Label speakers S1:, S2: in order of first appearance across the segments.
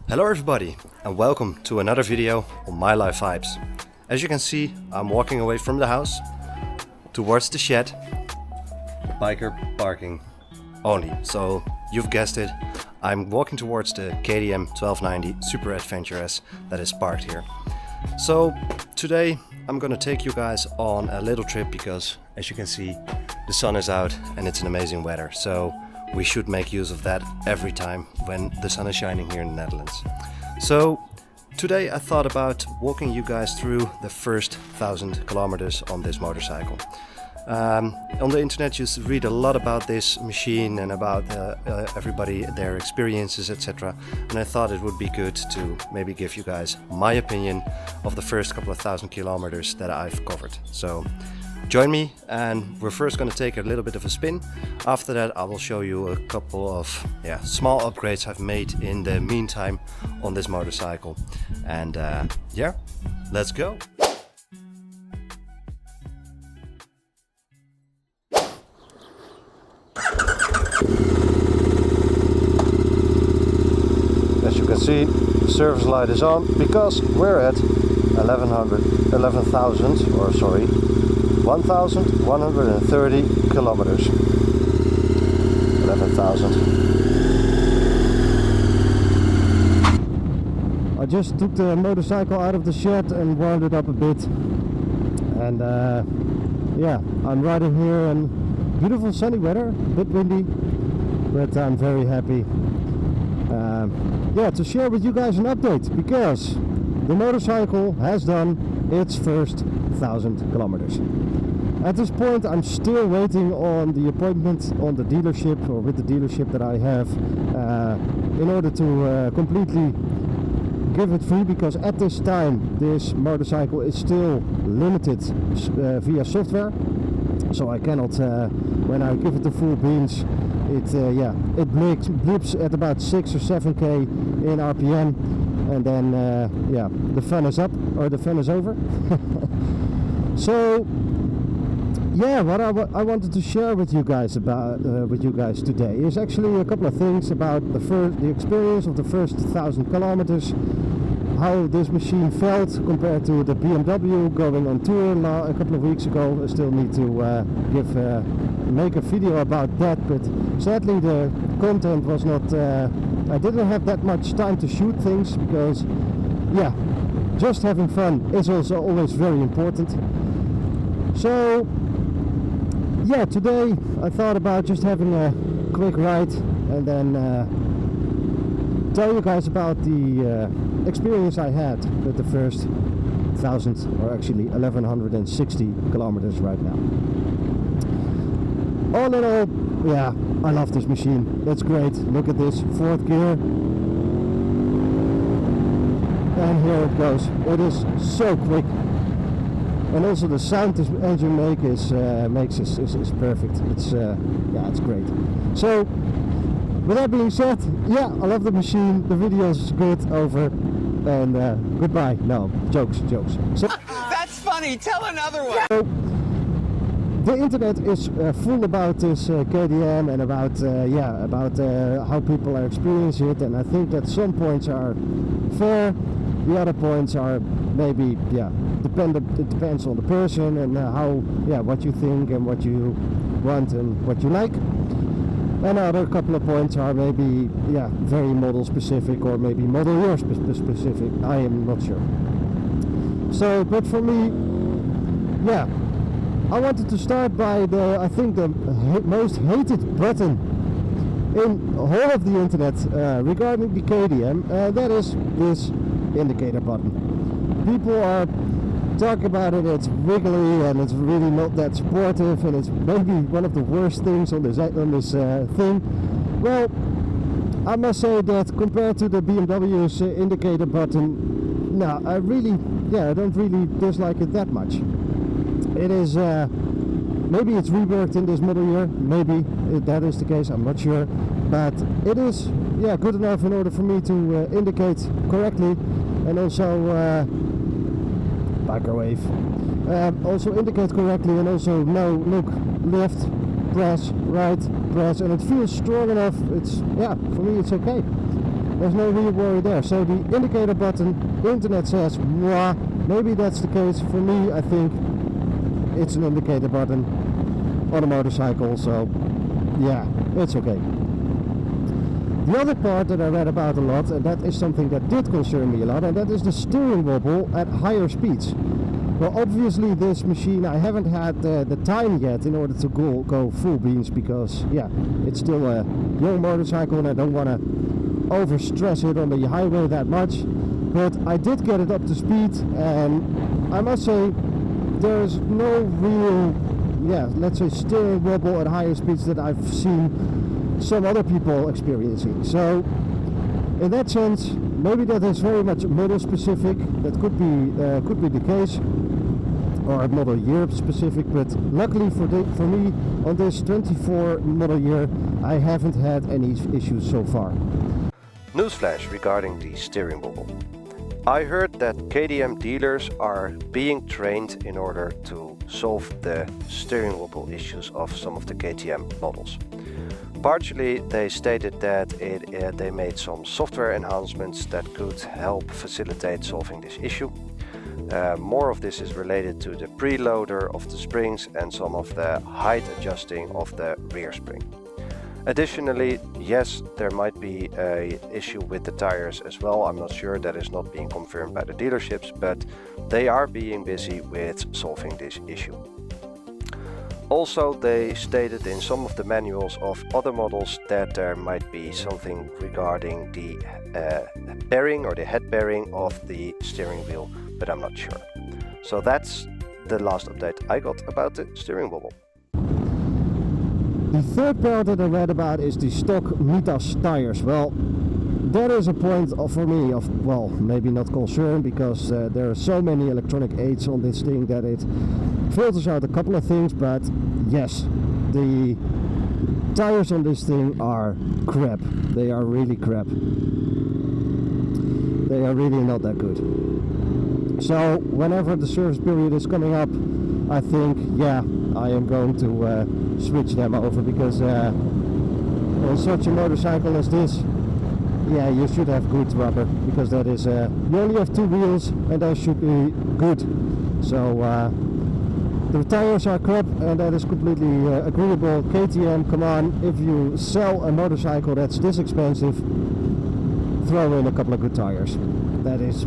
S1: Hello everybody and welcome to another video on My Life Vibes. As you can see, I'm walking away from the house towards the shed. Biker parking only. So you've guessed it, I'm walking towards the KTM 1290 Super Adventure S that is parked here. So today I'm gonna take you guys on a little trip because, as you can see, the sun is out and it's an amazing weather. So we should make use of that every time when the sun is shining here in the Netherlands. So today I thought about walking you guys through the first 1,000 kilometers on this motorcycle. On the internet you read a lot about this machine and about everybody, their experiences, etc. And I thought it would be good to maybe give you guys my opinion of the first couple of 1,000 kilometers that I've covered. So join me, and we're first going to take a little bit of a spin. After that I will show you a couple of small upgrades I've made in the meantime on this motorcycle. And let's go! As you can see, the service light is on because we're at 1,130 kilometers. 11,000. I just took the motorcycle out of the shed and warmed it up a bit. And I'm riding here in beautiful sunny weather, a bit windy, but I'm very happy. To share with you guys an update, because the motorcycle has done its first 1,000 kilometers. At this point I'm still waiting on the appointment on the dealership, or with the dealership that I have, in order to completely give it free, because at this time this motorcycle is still limited via software. So I cannot, when I give it the full beans, it blips at about 6 or 7k in RPM, and then the fun is up, or the fun is over. So what I wanted to share with you guys today is actually a couple of things about the experience of the first 1,000 kilometers. How this machine felt compared to the BMW going on tour a couple of weeks ago. I still need to make a video about that, but sadly the content was not, I didn't have that much time to shoot things, because just having fun is also always very important. So today I thought about just having a quick ride and then tell you guys about the experience I had with the first 1,000, or actually 1,160 kilometers right now. All in all, I love this machine. It's great. Look at this, 4th gear. And here it goes. It is so quick. And also the sound this engine makes is perfect. It's great. So with that being said, I love the machine. The video is good, over, and goodbye. No, jokes. So
S2: that's funny. Tell another one.
S1: So, the internet is full about this KTM and about how people are experiencing it, and I think that some points are fair. The other points are maybe dependent. It depends on the person and what you think and what you want and what you like. Another couple of points are maybe very model specific, or maybe model year specific. I am not sure. So, but for me, I wanted to start by I think the most hated button in all of the internet regarding the KTM. That is this indicator button. People are talking about it. It's wiggly and it's really not that supportive, and it's maybe one of the worst things on this thing. Well, I must say that compared to the BMW's indicator button, no, I don't really dislike it that much. It is maybe it's reworked in this model year, maybe that is the case, I'm not sure, but it is good enough in order for me to indicate correctly, and also microwave. Also indicate correctly, and also know, look, left, press, right, press, and it feels strong enough. It's for me it's okay.
S3: there's no real worry there. So the indicator button, internet says, mwah, maybe that's the case. For me, I think it's an indicator button on a motorcycle, so yeah, it's okay. The other part that I read about a lot, and that is something that did concern me a lot, and that is the steering wobble at higher speeds. Well, obviously this machine, I haven't had the time yet in order to go full beans, because yeah, it's still a young motorcycle and I don't want to overstress it on the highway that much. But I did get it up to speed, and I must say there's no real, yeah, let's say steering wobble at higher speeds that I've seen some other people experiencing. So in that sense, maybe that is very much model specific. That could be the case, or model year specific. But luckily for me, on this 24 model year, I haven't had any issues so far.
S1: Newsflash regarding the steering wobble. I heard that KTM dealers are being trained in order to solve the steering wobble issues of some of the KTM models. Partially, they stated that they made some software enhancements that could help facilitate solving this issue. More of this is related to the preloader of the springs and some of the height adjusting of the rear spring. Additionally, yes, there might be an issue with the tires as well. I'm not sure, that is not being confirmed by the dealerships, but they are being busy with solving this issue. Also, they stated in some of the manuals of other models that there might be something regarding the bearing or the head bearing of the steering wheel, but I'm not sure. So that's the last update I got about the steering wobble.
S3: The third part that I read about is the stock Mitas tires. Well, that is a point for me of, well, maybe not concern, because there are so many electronic aids on this thing that it filters out a couple of things. But yes, the tires on this thing are crap. They are really crap. They are really not that good. So whenever the service period is coming up, I think, yeah, I am going to switch them over, because on such a motorcycle as this, yeah, you should have good rubber, because that is you only have two wheels and those should be good. So the tires are crap, and that is completely agreeable. KTM, come on, if you sell a motorcycle that's this expensive, throw in a couple of good tires. That is,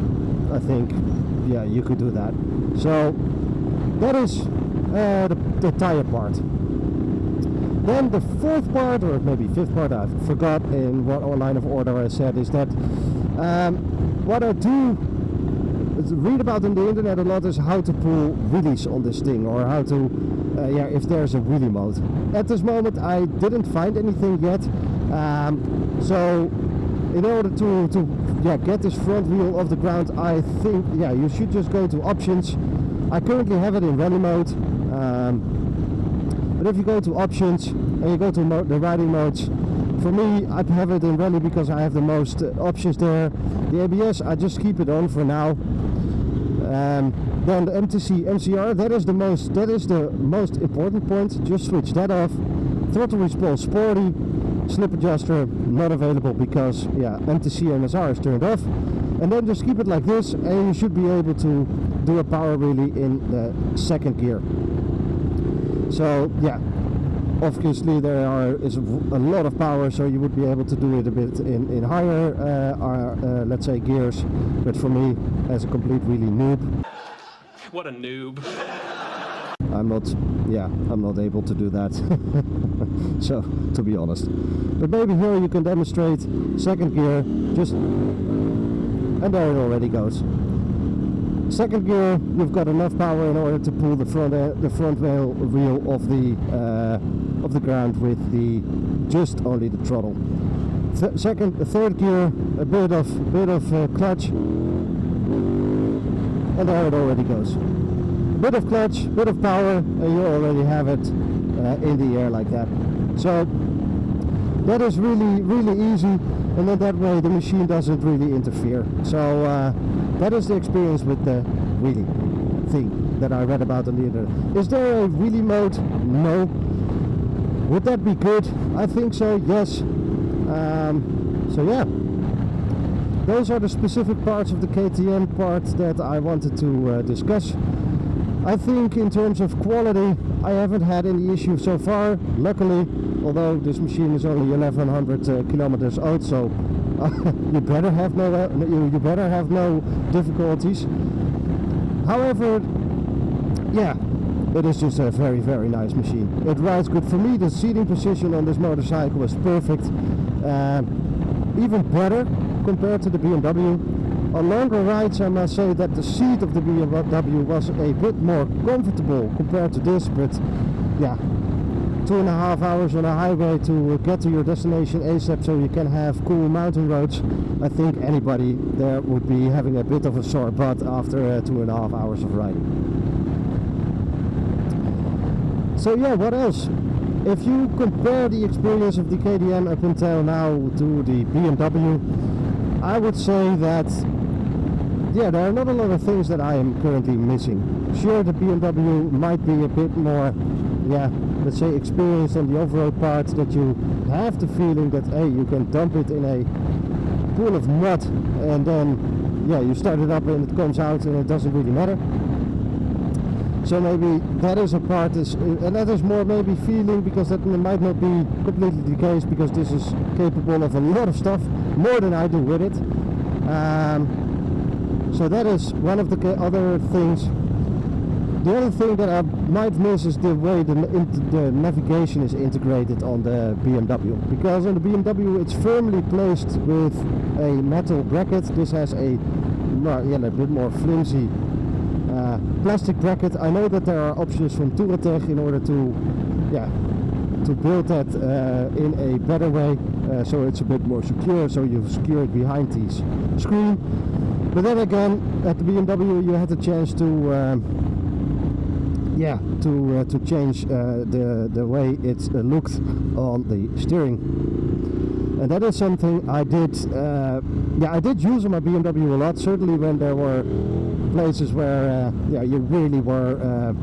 S3: I think, yeah, you could do that. So that is the tire part. Then the fourth part, or maybe fifth part, I forgot in what line of order I said, is that what I do read about on the internet a lot is how to pull wheelies on this thing, or how to, yeah, if there's a wheelie mode. At this moment I didn't find anything yet, so in order to yeah, get this front wheel off the ground, I think, yeah, you should just go to options. I currently have it in rally mode, but if you go to options and you go to the riding modes, for me, I have it in rally because I have the most options there. The ABS, I just keep it on for now. Then the MTC MCR, that is the most important point. Just switch that off. Throttle response sporty, slip adjuster not available because, yeah, MTC MSR is turned off. And then just keep it like this, and you should be able to do a power wheelie in the second gear. So yeah, obviously there is a lot of power, so you would be able to do it a bit in higher, let's say, gears. But for me, as a complete wheelie noob,
S4: what a noob.
S3: I'm not able to do that. So, to be honest. But maybe here you can demonstrate second gear, just, and there it already goes. Second gear, you've got enough power in order to pull the front wheel of the ground with just only the throttle. Third gear, a bit of clutch, and there it already goes. Bit of clutch, bit of power, and you already have it in the air like that. So that is really, really easy, and then that way the machine doesn't really interfere. So that is the experience with the wheelie thing that I read about on the internet. Is there a wheelie mode? No. Would that be good? I think so, yes. So yeah, those are the specific parts of the KTM part that I wanted to discuss. I think in terms of quality, I haven't had any issues so far, luckily, although this machine is only 1100 kilometers old, so you better have no difficulties. However, yeah, it is just a very, very nice machine. It rides good. For me, the seating position on this motorcycle was perfect, even better compared to the BMW. On longer rides, I must say that the seat of the BMW was a bit more comfortable compared to this, but yeah, 2.5 hours on a highway to get to your destination ASAP so you can have cool mountain roads. I think anybody there would be having a bit of a sore butt after 2.5 hours of riding. So yeah, what else? If you compare the experience of the KTM up until now to the BMW, I would say that yeah, there are not a lot of things that I am currently missing. Sure, the BMW might be a bit more, yeah, let's say experienced on the off-road part, that you have the feeling that hey, you can dump it in a pool of mud and then yeah, you start it up and it comes out and it doesn't really matter. So maybe that is a part, and that is more maybe feeling, because that might not be completely the case, because this is capable of a lot of stuff, more than I do with it. So that is one of the other things. The other thing that I might miss is the way the navigation is integrated on the BMW, because on the BMW it's firmly placed with a metal bracket. This has a bit more flimsy plastic bracket. I know that there are options from Touratech in order to build that in a better way, so it's a bit more secure, so you secure it behind the screen. But then again, at the BMW you had the chance to change the way it looked on the steering, and that is something I did. I did use on my BMW a lot. Certainly when there were places where you really were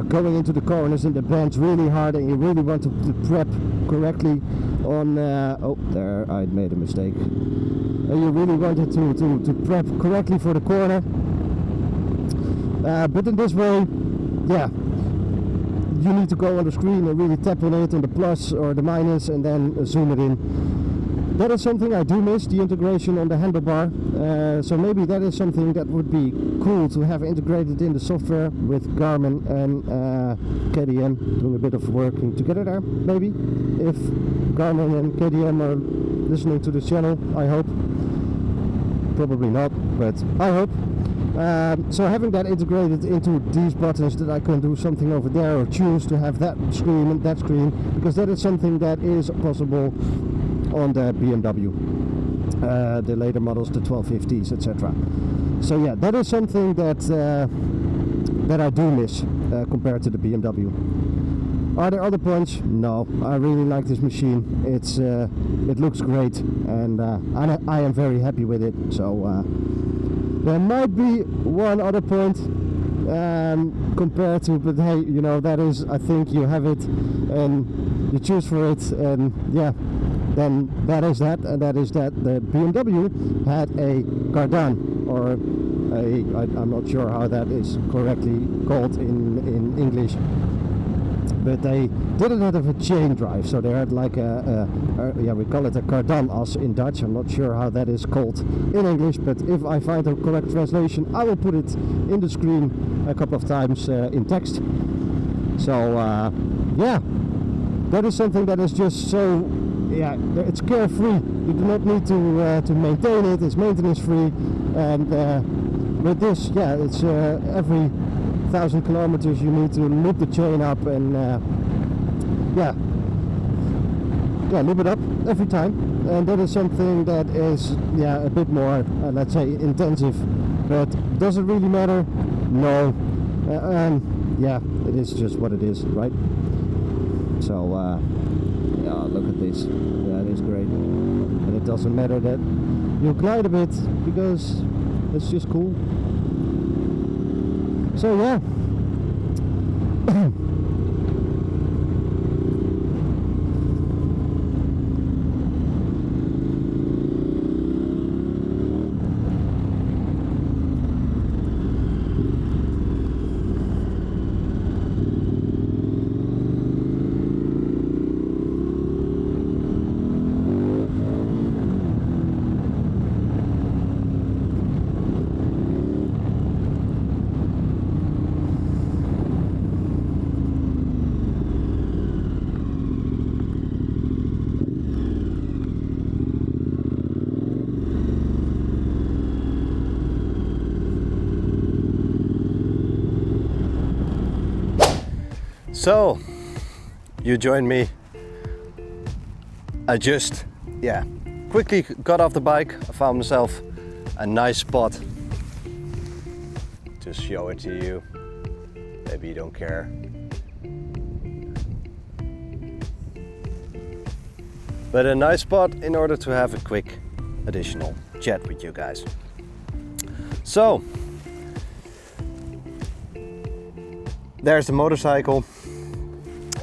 S3: going into the corners and the bends really hard, and you really want to prep correctly on. Oh, there I made a mistake. You really wanted to prep correctly for the corner, but in this way, yeah, you need to go on the screen and really tap on it, on the plus or the minus, and then zoom it in. That is something I do miss, the integration on the handlebar. So maybe that is something that would be cool to have integrated in the software, with Garmin and KTM doing a bit of working together there. Maybe if Garmin and KTM are listening to this channel, I hope. Probably not, but I hope. So having that integrated into these buttons, that I can do something over there or choose to have that screen and that screen, because that is something that is possible on the BMW, the later models, the 1250s, etc. So yeah, that is something that I do miss compared to the BMW. Are there other points? No, I really like this machine. It looks great, and I am very happy with it. So there might be one other point compared to, but hey, you know, that is, I think you have it and you choose for it, and yeah, then that is that, and that is that the BMW had a cardan, or I'm not sure how that is correctly called in English, but they didn't have a chain drive, so they had like we call it a cardan as in Dutch. I'm not sure how that is called in English, but if I find a correct translation, I will put it in the screen a couple of times in text. So yeah, that is something that is just so, yeah, it's carefree. You do not need to maintain it. It's maintenance free, and with this, yeah, it's every 1,000 kilometers you need to loop the chain up and loop it up every time, and that is something that is a bit more let's say intensive, but does it really matter? No, and yeah, it is just what it is, right? So look at this. Yeah, it is great, and it doesn't matter that you glide a bit, because it's just cool. So yeah.
S1: So, you joined me. I just, quickly got off the bike. I found myself a nice spot. Just show it to you. Maybe you don't care. But a nice spot in order to have a quick additional chat with you guys. So, there's the motorcycle.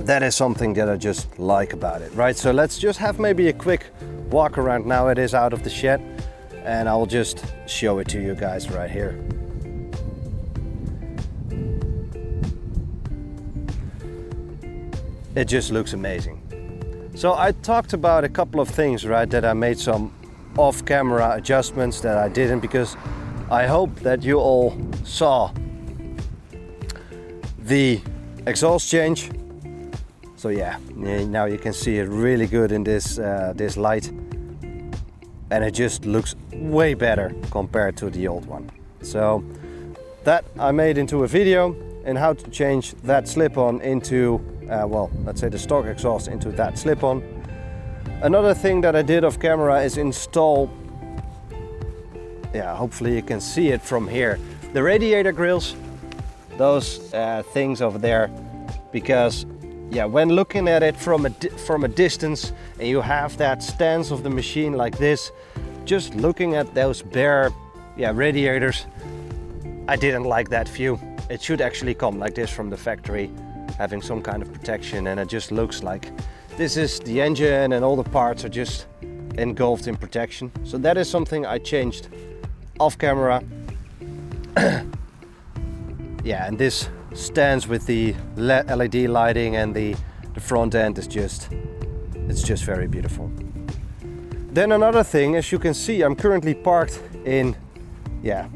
S1: That is something that I just like about it, right? So let's just have maybe a quick walk around now. It is out of the shed and I'll just show it to you guys right here. It just looks amazing. So I talked about a couple of things, right? That I made some off-camera adjustments that I didn't, because I hope that you all saw the exhaust change. So yeah, now you can see it really good in this light, and it just looks way better compared to the old one. So that I made into a video, and how to change that slip-on into well, let's say the stock exhaust into that slip-on. Another thing that I did off camera is install, hopefully you can see it from here, the radiator grills, those things over there, because when looking at it from a distance and you have that stance of the machine like this, just looking at those bare radiators, I didn't like that view. It should actually come like this from the factory, having some kind of protection, and it just looks like this is the engine and all the parts are just engulfed in protection. So that is something I changed off camera. And this stands with the LED lighting, and the front end is just very beautiful. Then another thing, as you can see, I'm currently parked in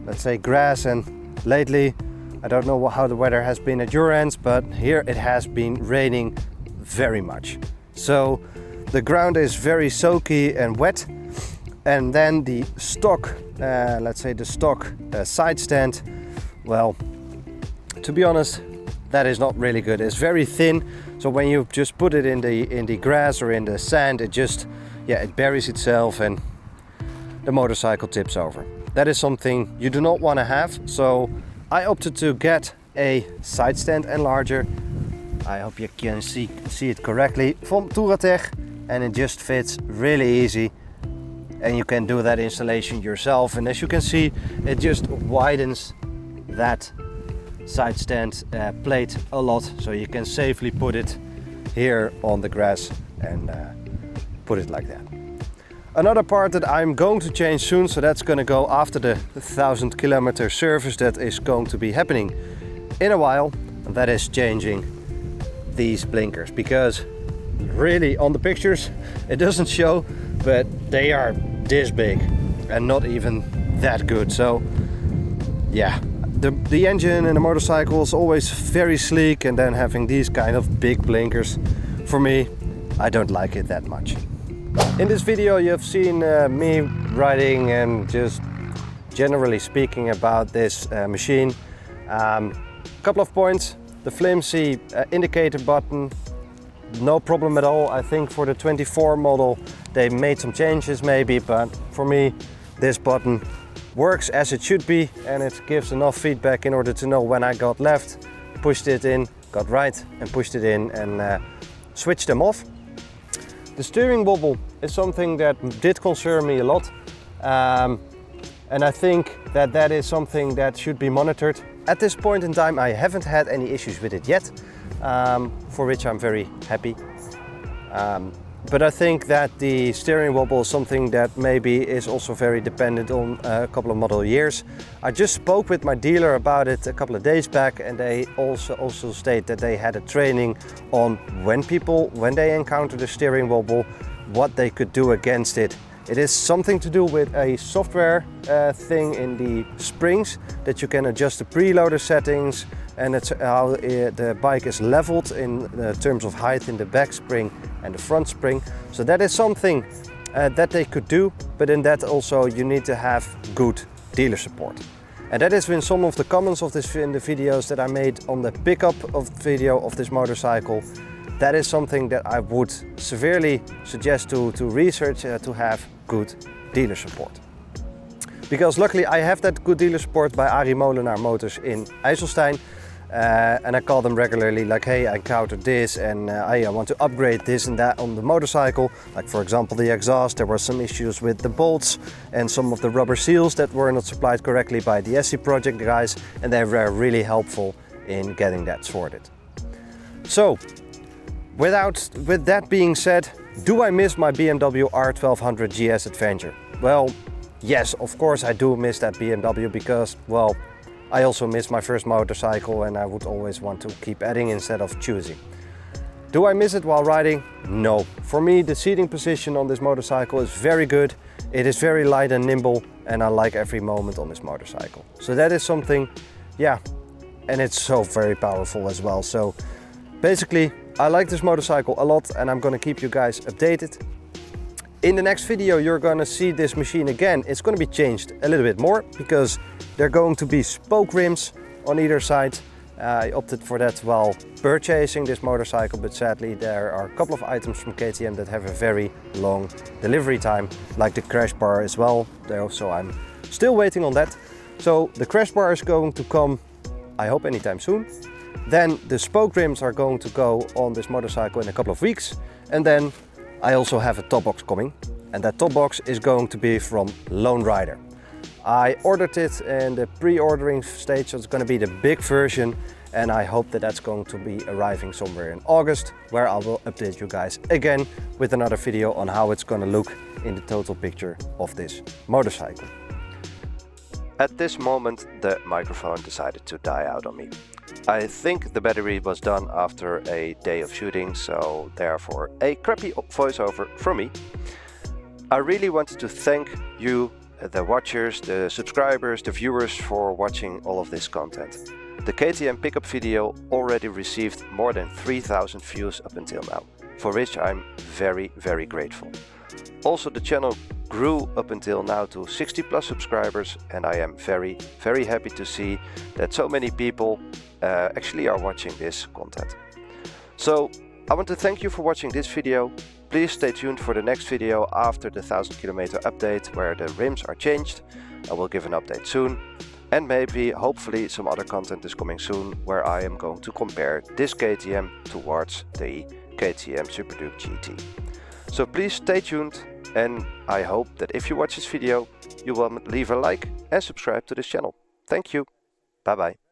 S1: let's say grass, and lately I don't know how the weather has been at your ends, but here it has been raining very much. So the ground is very soaky and wet, and then the stock, let's say the stock side stand, well, to be honest, that is not really good. It's very thin, so when you just put it in the grass or in the sand, it just it buries itself and the motorcycle tips over. That is something you do not want to have, so I opted to get a side stand enlarger. I hope you can see it correctly, from Touratech, and it just fits really easy, and you can do that installation yourself. And as you can see, it just widens that side stand plate a lot, so you can safely put it here on the grass and put it like that. Another part that I'm going to change soon, so that's going to go after the 1,000-kilometer service that is going to be happening in a while, and that is changing these blinkers, because really on the pictures it doesn't show, but they are this big and not even that good. So the engine in a motorcycle is always very sleek, and then having these kind of big blinkers, for me, I don't like it that much. In this video you have seen me riding and just generally speaking about this machine. Couple of points: the flimsy indicator button, no problem at all. I think for the 24 model they made some changes maybe, but for me this button works as it should be, and it gives enough feedback in order to know when I got left, pushed it in, got right and pushed it in, and switched them off. The steering wobble is something that did concern me a lot, and I think that is something that should be monitored. At this point in time I haven't had any issues with it yet, for which I'm very happy. But I think that the steering wobble is something that maybe is also very dependent on a couple of model years. I just spoke with my dealer about it a couple of days back, and they also state that they had a training on when they encounter the steering wobble, what they could do against it. It is something to do with a software thing in the springs, that you can adjust the preloader settings, and it's how the bike is leveled in terms of height in the back spring and the front spring. So that is something that they could do, but in that also you need to have good dealer support. And that has been some of the comments of this in the videos that I made on the pickup of video of this motorcycle. That is something that I would severely suggest to research to have good dealer support. Because luckily I have that good dealer support by Arie Molenaar Motors in IJsselstein. And I call them regularly, like, hey, I encountered this and I want to upgrade this and that on the motorcycle. Like for example the exhaust, there were some issues with the bolts and some of the rubber seals that were not supplied correctly by the SC Project guys, and they were really helpful in getting that sorted. So, with that being said, do I miss my BMW R1200 GS Adventure? Well, yes, of course I do miss that BMW because, well, I also miss my first motorcycle and I would always want to keep adding instead of choosing. Do I miss it while riding? No. For me, the seating position on this motorcycle is very good. It is very light and nimble and I like every moment on this motorcycle. So that is something, yeah, and it's so very powerful as well. So basically, I like this motorcycle a lot and I'm gonna keep you guys updated. In the next video, you're gonna see this machine again. It's gonna be changed a little bit more because there are going to be spoke rims on either side. I opted for that while purchasing this motorcycle, but sadly there are a couple of items from KTM that have a very long delivery time, like the Crashbar as well. So I'm still waiting on that. So the Crashbar is going to come, I hope anytime soon. Then the spoke rims are going to go on this motorcycle in a couple of weeks. And then I also have a top box coming, and that top box is going to be from Lone Rider. I ordered it in the pre-ordering stage, so it's going to be the big version, and I hope that that's going to be arriving somewhere in August, where I will update you guys again with another video on how it's going to look in the total picture of this motorcycle. At this moment, the microphone decided to die out on me. I think the battery was done after a day of shooting, so therefore a crappy voiceover from me. I really wanted to thank you, the watchers, the subscribers, the viewers, for watching all of this content. The KTM pickup video already received more than 3,000 views up until now, for which I'm very, very grateful. Also, the channel grew up until now to 60 plus subscribers, and I am very, very happy to see that so many people actually are watching this content. So I want to thank you for watching this video. Please stay tuned for the next video after the 1000 kilometer update, where the rims are changed. I will give an update soon, and maybe hopefully some other content is coming soon, where I am going to compare this KTM towards the KTM Super Duke GT. So please stay tuned, and I hope that if you watch this video, you will leave a like and subscribe to this channel. Thank you. Bye bye.